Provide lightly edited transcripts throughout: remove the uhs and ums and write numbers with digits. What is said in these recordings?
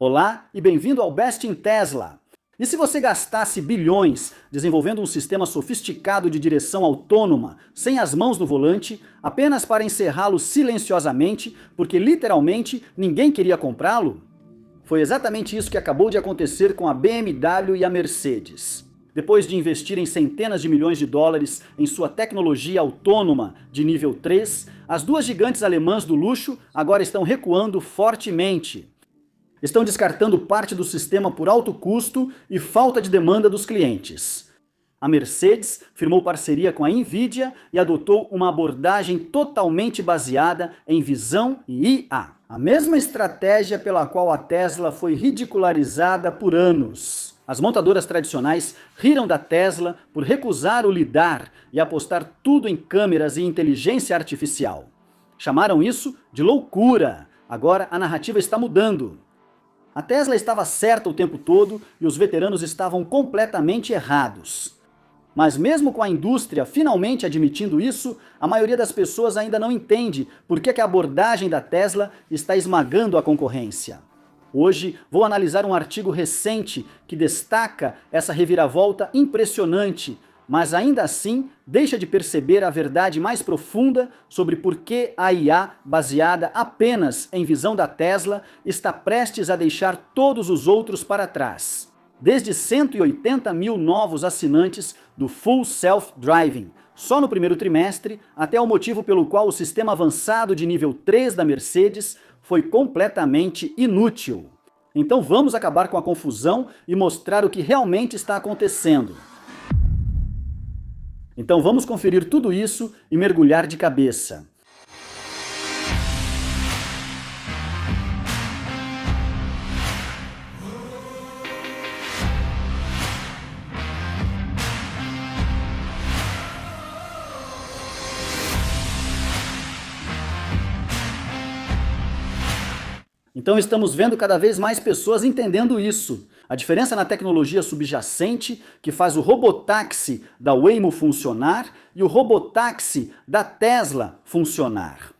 Olá e bem-vindo ao Best in Tesla. E se você gastasse bilhões desenvolvendo um sistema sofisticado de direção autônoma, sem as mãos no volante, apenas para encerrá-lo silenciosamente, porque literalmente ninguém queria comprá-lo? Foi exatamente isso que acabou de acontecer com a BMW e a Mercedes. Depois de investirem centenas de milhões de dólares em sua tecnologia autônoma de nível 3, as duas gigantes alemãs do luxo agora estão recuando fortemente. Estão descartando parte do sistema por alto custo e falta de demanda dos clientes. A Mercedes firmou parceria com a Nvidia e adotou uma abordagem totalmente baseada em visão e IA. A mesma estratégia pela qual a Tesla foi ridicularizada por anos. As montadoras tradicionais riram da Tesla por recusar o lidar e apostar tudo em câmeras e inteligência artificial. Chamaram isso de loucura. Agora a narrativa está mudando. A Tesla estava certa o tempo todo e os veteranos estavam completamente errados. Mas mesmo com a indústria finalmente admitindo isso, a maioria das pessoas ainda não entende por que a abordagem da Tesla está esmagando a concorrência. Hoje vou analisar um artigo recente que destaca essa reviravolta impressionante, mas ainda assim deixa de perceber a verdade mais profunda sobre por que a IA, baseada apenas em visão da Tesla, está prestes a deixar todos os outros para trás. Desde 180 mil novos assinantes do Full Self-Driving, só no primeiro trimestre, até o motivo pelo qual o sistema avançado de nível 3 da Mercedes foi completamente inútil. Então vamos acabar com a confusão e mostrar o que realmente está acontecendo. Então vamos conferir tudo isso e mergulhar de cabeça. Então estamos vendo cada vez mais pessoas entendendo isso. A diferença na tecnologia subjacente que faz o robotáxi da Waymo funcionar e o robotáxi da Tesla funcionar.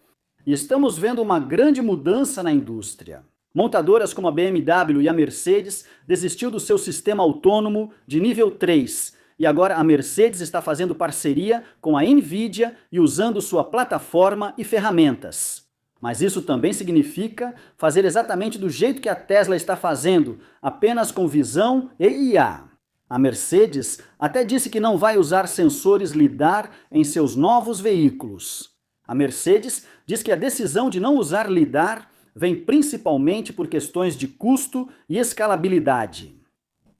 E estamos vendo uma grande mudança na indústria. Montadoras como a BMW e a Mercedes desistiu do seu sistema autônomo de nível 3. E agora a Mercedes está fazendo parceria com a Nvidia e usando sua plataforma e ferramentas. Mas isso também significa fazer exatamente do jeito que a Tesla está fazendo, apenas com visão e IA. A Mercedes até disse que não vai usar sensores LiDAR em seus novos veículos. A Mercedes diz que a decisão de não usar LiDAR vem principalmente por questões de custo e escalabilidade.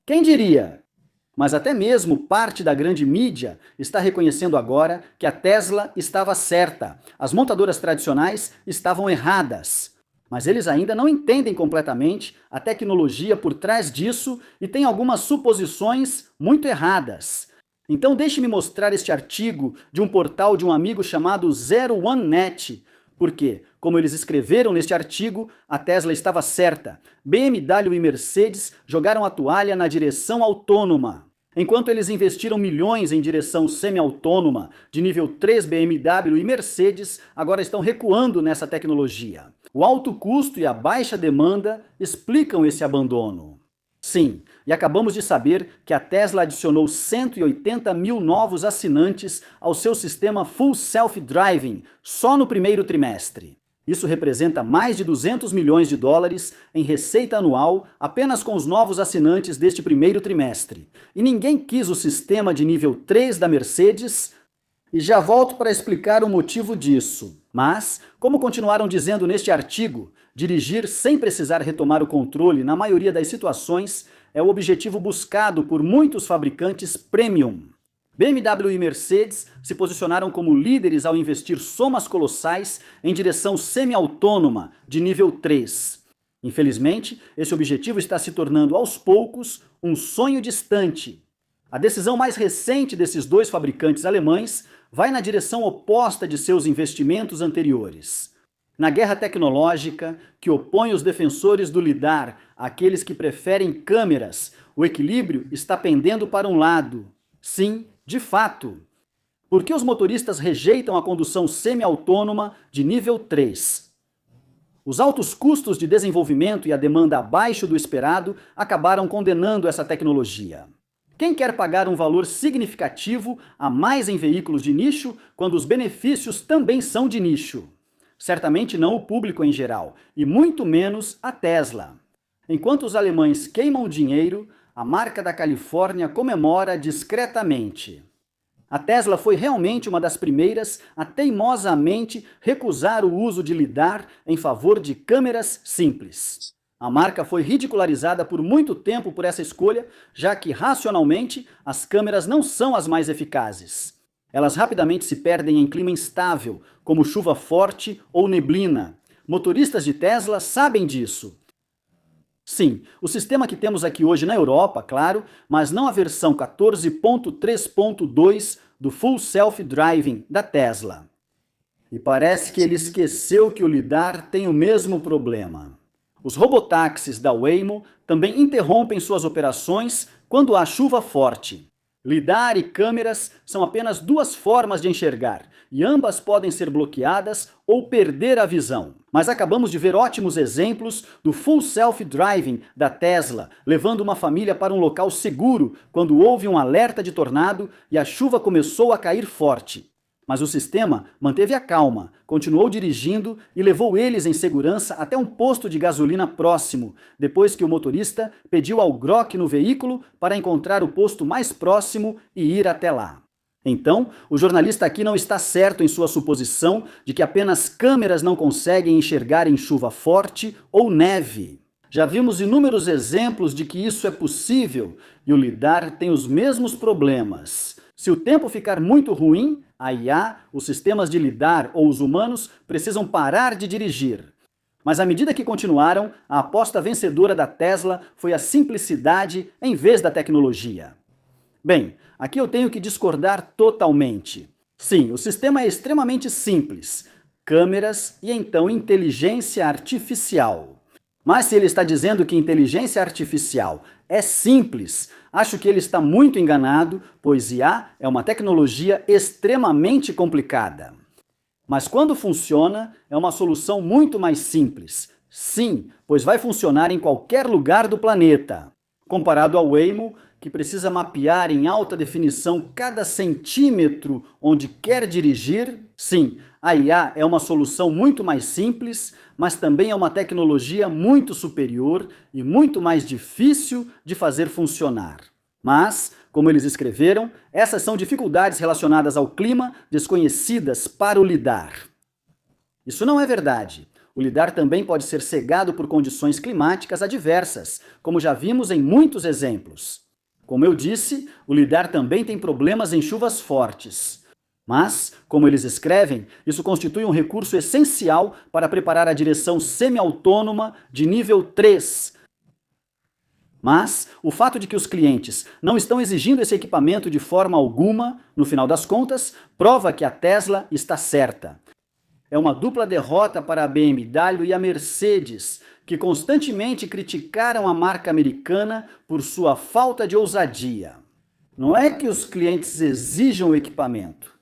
Quem diria? Mas até mesmo parte da grande mídia está reconhecendo agora que a Tesla estava certa, as montadoras tradicionais estavam erradas. Mas eles ainda não entendem completamente a tecnologia por trás disso e têm algumas suposições muito erradas. Então deixe-me mostrar este artigo de um portal de um amigo chamado ZeroOneNet, porque, como eles escreveram neste artigo, a Tesla estava certa. BMW e Mercedes jogaram a toalha na direção autônoma. Enquanto eles investiram milhões em direção semi-autônoma de nível 3, BMW e Mercedes agora estão recuando nessa tecnologia. O alto custo e a baixa demanda explicam esse abandono. Sim, e acabamos de saber que a Tesla adicionou 180 mil novos assinantes ao seu sistema Full Self-Driving só no primeiro trimestre. Isso representa mais de 200 milhões de dólares em receita anual apenas com os novos assinantes deste primeiro trimestre. E ninguém quis o sistema de nível 3 da Mercedes, e já volto para explicar o motivo disso. Mas, como continuaram dizendo neste artigo, dirigir sem precisar retomar o controle na maioria das situações é o objetivo buscado por muitos fabricantes premium. BMW e Mercedes se posicionaram como líderes ao investir somas colossais em direção semi-autônoma de nível 3. Infelizmente, esse objetivo está se tornando aos poucos um sonho distante. A decisão mais recente desses dois fabricantes alemães vai na direção oposta de seus investimentos anteriores. Na guerra tecnológica que opõe os defensores do LiDAR àqueles que preferem câmeras, o equilíbrio está pendendo para um lado. Sim, de fato. Por que os motoristas rejeitam a condução semi-autônoma de nível 3? Os altos custos de desenvolvimento e a demanda abaixo do esperado acabaram condenando essa tecnologia. Quem quer pagar um valor significativo a mais em veículos de nicho quando os benefícios também são de nicho? Certamente não o público em geral, e muito menos a Tesla. Enquanto os alemães queimam dinheiro, a marca da Califórnia comemora discretamente. A Tesla foi realmente uma das primeiras a teimosamente recusar o uso de lidar em favor de câmeras simples. A marca foi ridicularizada por muito tempo por essa escolha, já que, racionalmente, as câmeras não são as mais eficazes. Elas rapidamente se perdem em clima instável, como chuva forte ou neblina. Motoristas de Tesla sabem disso. Sim, o sistema que temos aqui hoje na Europa, claro, mas não a versão 14.3.2 do Full Self Driving da Tesla. E parece que ele esqueceu que o lidar tem o mesmo problema. Os robotáxis da Waymo também interrompem suas operações quando há chuva forte. Lidar e câmeras são apenas duas formas de enxergar, e ambas podem ser bloqueadas ou perder a visão. Mas acabamos de ver ótimos exemplos do Full Self Driving da Tesla, levando uma família para um local seguro quando houve um alerta de tornado e a chuva começou a cair forte. Mas o sistema manteve a calma, continuou dirigindo e levou eles em segurança até um posto de gasolina próximo, depois que o motorista pediu ao Grok no veículo para encontrar o posto mais próximo e ir até lá. Então, o jornalista aqui não está certo em sua suposição de que apenas câmeras não conseguem enxergar em chuva forte ou neve. Já vimos inúmeros exemplos de que isso é possível e o lidar tem os mesmos problemas. Se o tempo ficar muito ruim, a IA, os sistemas de lidar ou os humanos precisam parar de dirigir. Mas à medida que continuaram, a aposta vencedora da Tesla foi a simplicidade em vez da tecnologia. Bem, aqui eu tenho que discordar totalmente. Sim, o sistema é extremamente simples. Câmeras e então inteligência artificial. Mas se ele está dizendo que inteligência artificial é simples, acho que ele está muito enganado, pois IA é uma tecnologia extremamente complicada. Mas quando funciona, é uma solução muito mais simples. Sim, pois vai funcionar em qualquer lugar do planeta. Comparado ao Waymo, que precisa mapear em alta definição cada centímetro onde quer dirigir, sim, a IA é uma solução muito mais simples, mas também é uma tecnologia muito superior e muito mais difícil de fazer funcionar. Mas, como eles escreveram, essas são dificuldades relacionadas ao clima desconhecidas para o lidar. Isso não é verdade. O lidar também pode ser cegado por condições climáticas adversas, como já vimos em muitos exemplos. Como eu disse, o lidar também tem problemas em chuvas fortes. Mas, como eles escrevem, isso constitui um recurso essencial para preparar a direção semi-autônoma de nível 3. Mas o fato de que os clientes não estão exigindo esse equipamento de forma alguma, no final das contas, prova que a Tesla está certa. É uma dupla derrota para a BMW e a Mercedes, que constantemente criticaram a marca americana por sua falta de ousadia. Não é que os clientes exijam o equipamento.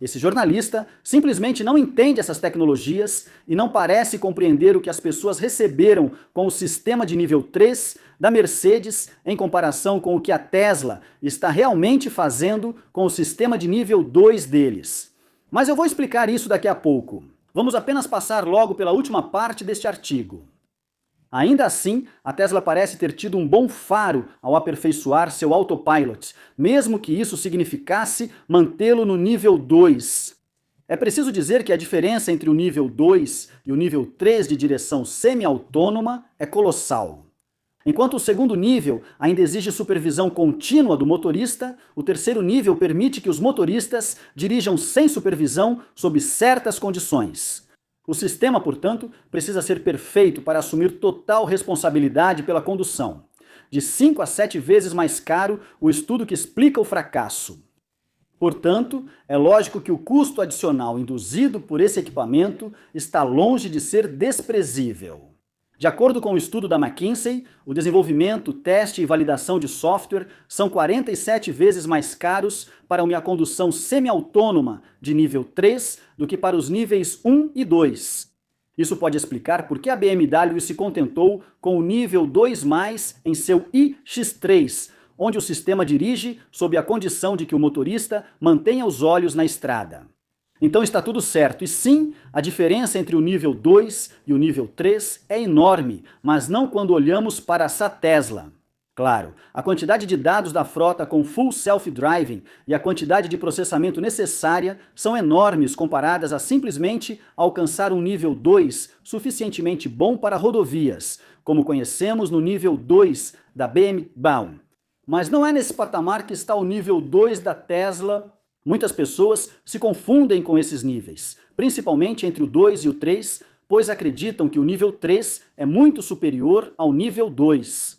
Esse jornalista simplesmente não entende essas tecnologias e não parece compreender o que as pessoas receberam com o sistema de nível 3 da Mercedes em comparação com o que a Tesla está realmente fazendo com o sistema de nível 2 deles. Mas eu vou explicar isso daqui a pouco. Vamos apenas passar logo pela última parte deste artigo. Ainda assim, a Tesla parece ter tido um bom faro ao aperfeiçoar seu autopilot, mesmo que isso significasse mantê-lo no nível 2. É preciso dizer que a diferença entre o nível 2 e o nível 3 de direção semi-autônoma é colossal. Enquanto o segundo nível ainda exige supervisão contínua do motorista, o terceiro nível permite que os motoristas dirijam sem supervisão sob certas condições. O sistema, portanto, precisa ser perfeito para assumir total responsabilidade pela condução. De 5 a 7 vezes mais caro o estudo que explica o fracasso. Portanto, é lógico que o custo adicional induzido por esse equipamento está longe de ser desprezível. De acordo com o estudo da McKinsey, o desenvolvimento, teste e validação de software são 47 vezes mais caros para uma condução semi-autônoma de nível 3 do que para os níveis 1 e 2. Isso pode explicar por que a BMW se contentou com o nível 2+, em seu iX3, onde o sistema dirige sob a condição de que o motorista mantenha os olhos na estrada. Então está tudo certo, e sim, a diferença entre o nível 2 e o nível 3 é enorme, mas não quando olhamos para essa Tesla. Claro, a quantidade de dados da frota com Full Self-Driving e a quantidade de processamento necessária são enormes comparadas a simplesmente alcançar um nível 2 suficientemente bom para rodovias, como conhecemos no nível 2 da BMW. Mas não é nesse patamar que está o nível 2 da Tesla. Muitas pessoas se confundem com esses níveis, principalmente entre o 2 e o 3, pois acreditam que o nível 3 é muito superior ao nível 2.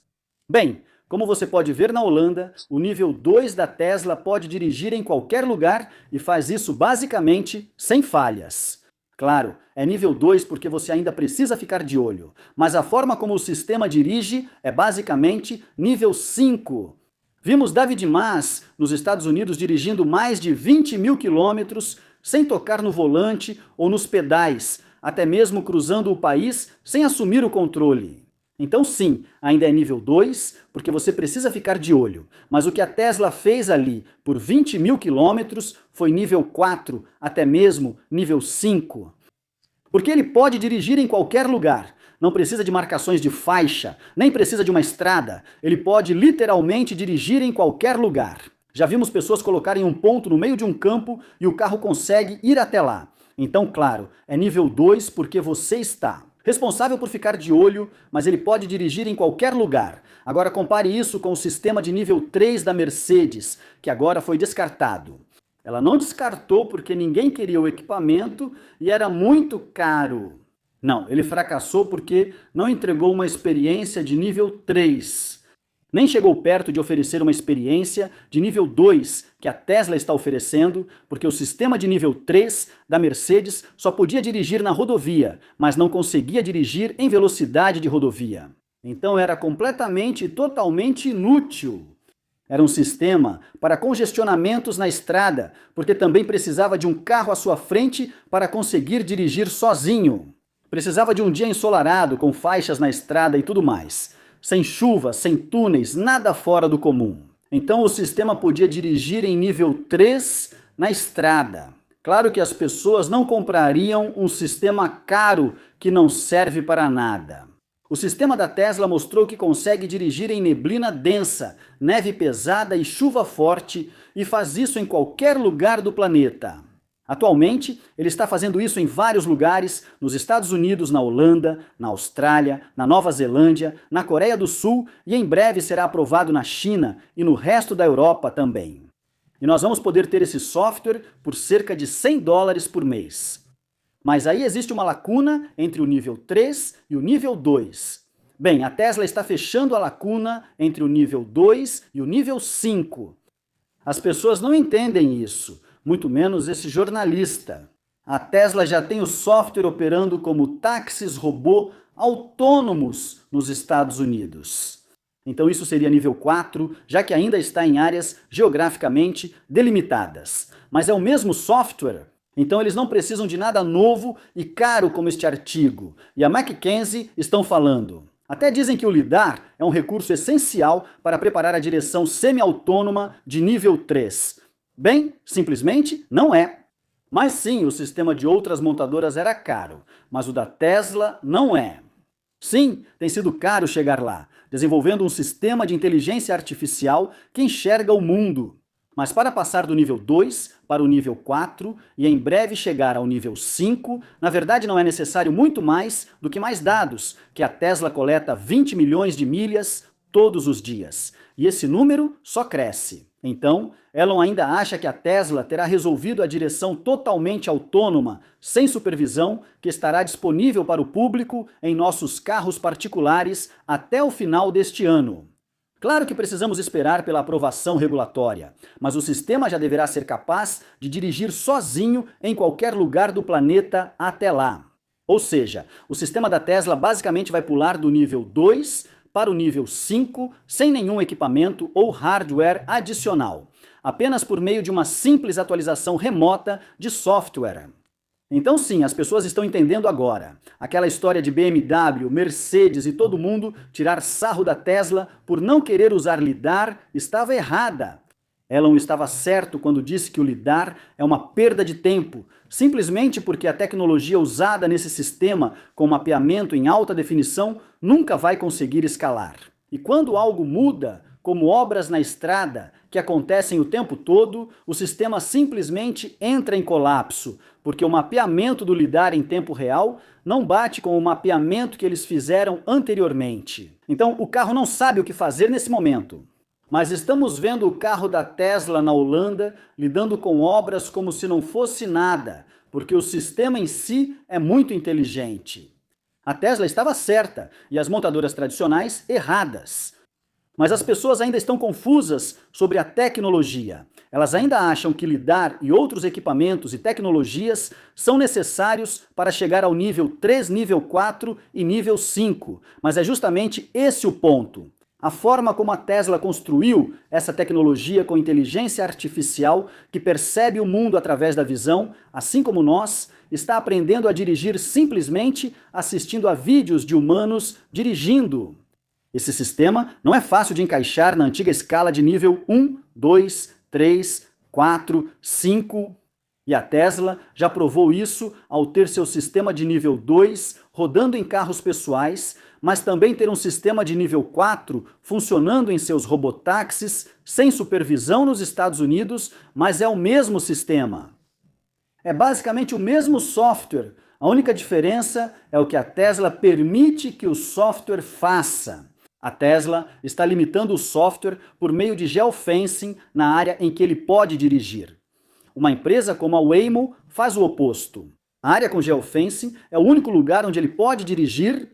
Bem, como você pode ver na Holanda, o nível 2 da Tesla pode dirigir em qualquer lugar e faz isso basicamente sem falhas. Claro, é nível 2 porque você ainda precisa ficar de olho, mas a forma como o sistema dirige é basicamente nível 5. Vimos David Mas, nos Estados Unidos, dirigindo mais de 20 mil quilômetros sem tocar no volante ou nos pedais, até mesmo cruzando o país sem assumir o controle. Então sim, ainda é nível 2, porque você precisa ficar de olho. Mas o que a Tesla fez ali por 20 mil quilômetros foi nível 4, até mesmo nível 5. Porque ele pode dirigir em qualquer lugar. Não precisa de marcações de faixa, nem precisa de uma estrada. Ele pode literalmente dirigir em qualquer lugar. Já vimos pessoas colocarem um ponto no meio de um campo e o carro consegue ir até lá. Então, claro, é nível 2 porque você está responsável por ficar de olho, mas ele pode dirigir em qualquer lugar. Agora compare isso com o sistema de nível 3 da Mercedes, que agora foi descartado. Ela não descartou porque ninguém queria o equipamento e era muito caro. Não, ele fracassou porque não entregou uma experiência de nível 3. Nem chegou perto de oferecer uma experiência de nível 2 que a Tesla está oferecendo, porque o sistema de nível 3 da Mercedes só podia dirigir na rodovia, mas não conseguia dirigir em velocidade de rodovia. Então era completamente e totalmente inútil. Era um sistema para congestionamentos na estrada, porque também precisava de um carro à sua frente para conseguir dirigir sozinho. Precisava de um dia ensolarado, com faixas na estrada e tudo mais. Sem chuva, sem túneis, nada fora do comum. Então o sistema podia dirigir em nível 3 na estrada. Claro que as pessoas não comprariam um sistema caro que não serve para nada. O sistema da Tesla mostrou que consegue dirigir em neblina densa, neve pesada e chuva forte, e faz isso em qualquer lugar do planeta. Atualmente, ele está fazendo isso em vários lugares, nos Estados Unidos, na Holanda, na Austrália, na Nova Zelândia, na Coreia do Sul e em breve será aprovado na China e no resto da Europa também. E nós vamos poder ter esse software por cerca de $100 por mês. Mas aí existe uma lacuna entre o nível 3 e o nível 2. Bem, a Tesla está fechando a lacuna entre o nível 2 e o nível 5. As pessoas não entendem isso. Muito menos esse jornalista. A Tesla já tem o software operando como táxis robô autônomos nos Estados Unidos. Então isso seria nível 4, já que ainda está em áreas geograficamente delimitadas. Mas é o mesmo software, então eles não precisam de nada novo e caro como este artigo. E a McKinsey estão falando. Até dizem que o LiDAR é um recurso essencial para preparar a direção semi-autônoma de nível 3. Bem, simplesmente não é. Mas sim, o sistema de outras montadoras era caro, mas o da Tesla não é. Sim, tem sido caro chegar lá, desenvolvendo um sistema de inteligência artificial que enxerga o mundo. Mas para passar do nível 2 para o nível 4 e em breve chegar ao nível 5, na verdade não é necessário muito mais do que mais dados, que a Tesla coleta 20 milhões de milhas todos os dias. E esse número só cresce. Então, Elon ainda acha que a Tesla terá resolvido a direção totalmente autônoma, sem supervisão, que estará disponível para o público em nossos carros particulares até o final deste ano. Claro que precisamos esperar pela aprovação regulatória, mas o sistema já deverá ser capaz de dirigir sozinho em qualquer lugar do planeta até lá. Ou seja, o sistema da Tesla basicamente vai pular do nível 2 para o nível 5 sem nenhum equipamento ou hardware adicional, apenas por meio de uma simples atualização remota de software. Então sim, as pessoas estão entendendo agora. Aquela história de BMW, Mercedes e todo mundo tirar sarro da Tesla por não querer usar lidar estava errada. Elon estava certo quando disse que o lidar é uma perda de tempo, simplesmente porque a tecnologia usada nesse sistema com mapeamento em alta definição nunca vai conseguir escalar. E quando algo muda, como obras na estrada, que acontecem o tempo todo, o sistema simplesmente entra em colapso, porque o mapeamento do lidar em tempo real não bate com o mapeamento que eles fizeram anteriormente. Então, o carro não sabe o que fazer nesse momento. Mas estamos vendo o carro da Tesla na Holanda lidando com obras como se não fosse nada, porque o sistema em si é muito inteligente. A Tesla estava certa e as montadoras tradicionais erradas. Mas as pessoas ainda estão confusas sobre a tecnologia. Elas ainda acham que lidar e outros equipamentos e tecnologias são necessários para chegar ao nível 3, nível 4 e nível 5. Mas é justamente esse o ponto. A forma como a Tesla construiu essa tecnologia com inteligência artificial que percebe o mundo através da visão, assim como nós, está aprendendo a dirigir simplesmente assistindo a vídeos de humanos dirigindo. Esse sistema não é fácil de encaixar na antiga escala de nível 1, 2, 3, 4, 5. E a Tesla já provou isso ao ter seu sistema de nível 2 rodando em carros pessoais, mas também ter um sistema de nível 4 funcionando em seus robotáxis sem supervisão nos Estados Unidos, mas é o mesmo sistema. É basicamente o mesmo software. A única diferença é o que a Tesla permite que o software faça. A Tesla está limitando o software por meio de geofencing na área em que ele pode dirigir. Uma empresa como a Waymo faz o oposto. A área com geofencing é o único lugar onde ele pode dirigir.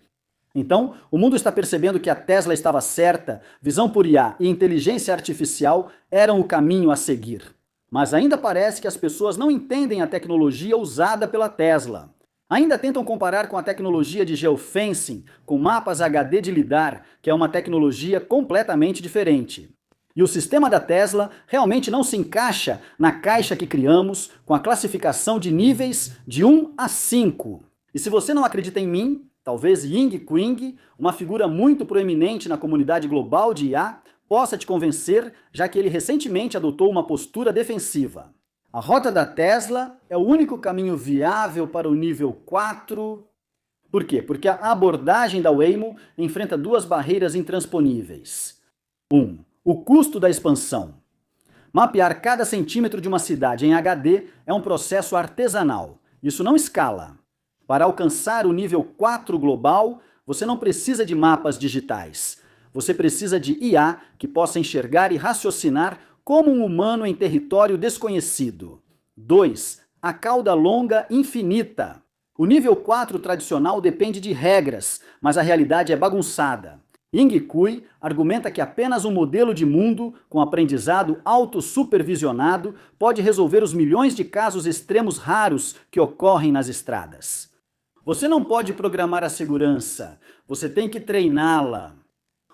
Então, o mundo está percebendo que a Tesla estava certa, visão por IA e inteligência artificial eram o caminho a seguir. Mas ainda parece que as pessoas não entendem a tecnologia usada pela Tesla. Ainda tentam comparar com a tecnologia de geofencing, com mapas HD de lidar, que é uma tecnologia completamente diferente. E o sistema da Tesla realmente não se encaixa na caixa que criamos com a classificação de níveis de 1 a 5. E se você não acredita em mim, talvez Ying Qing, uma figura muito proeminente na comunidade global de IA, possa te convencer, já que ele recentemente adotou uma postura defensiva. A rota da Tesla é o único caminho viável para o nível 4. Por quê? Porque a abordagem da Waymo enfrenta duas barreiras intransponíveis. 1. O custo da expansão. Mapear cada centímetro de uma cidade em HD é um processo artesanal. Isso não escala. Para alcançar o nível 4 global, você não precisa de mapas digitais. Você precisa de IA que possa enxergar e raciocinar como um humano em território desconhecido. 2. A cauda longa infinita. O nível 4 tradicional depende de regras, mas a realidade é bagunçada. Ying Kui argumenta que apenas um modelo de mundo com aprendizado autossupervisionado pode resolver os milhões de casos extremos raros que ocorrem nas estradas. Você não pode programar a segurança, você tem que treiná-la.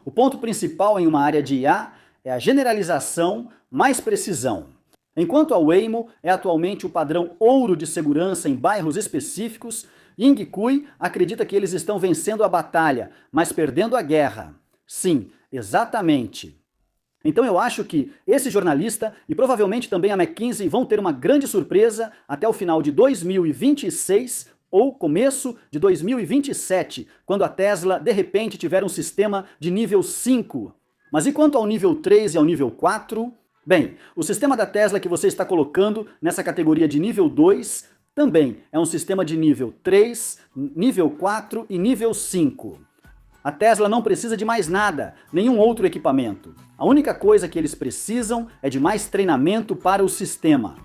O ponto principal em uma área de IA é a generalização mais precisão. Enquanto a Waymo é atualmente o padrão ouro de segurança em bairros específicos, Ying Kui acredita que eles estão vencendo a batalha, mas perdendo a guerra. Sim, exatamente. Então eu acho que esse jornalista e provavelmente também a McKinsey vão ter uma grande surpresa até o final de 2026 ou começo de 2027, quando a Tesla de repente tiver um sistema de nível 5. Mas e quanto ao nível 3 e ao nível 4? Bem, o sistema da Tesla que você está colocando nessa categoria de nível 2 também é um sistema de nível 3, nível 4 e nível 5. A Tesla não precisa de mais nada, nenhum outro equipamento. A única coisa que eles precisam é de mais treinamento para o sistema.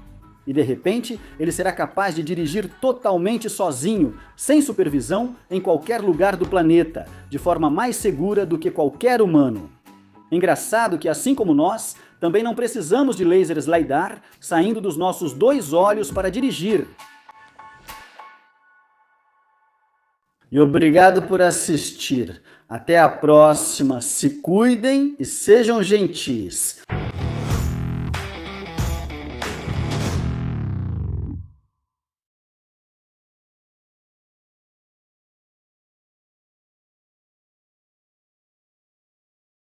E de repente, ele será capaz de dirigir totalmente sozinho, sem supervisão, em qualquer lugar do planeta, de forma mais segura do que qualquer humano. Engraçado que, assim como nós, também não precisamos de lasers LiDAR saindo dos nossos 2 olhos para dirigir. E obrigado por assistir. Até a próxima. Se cuidem e sejam gentis.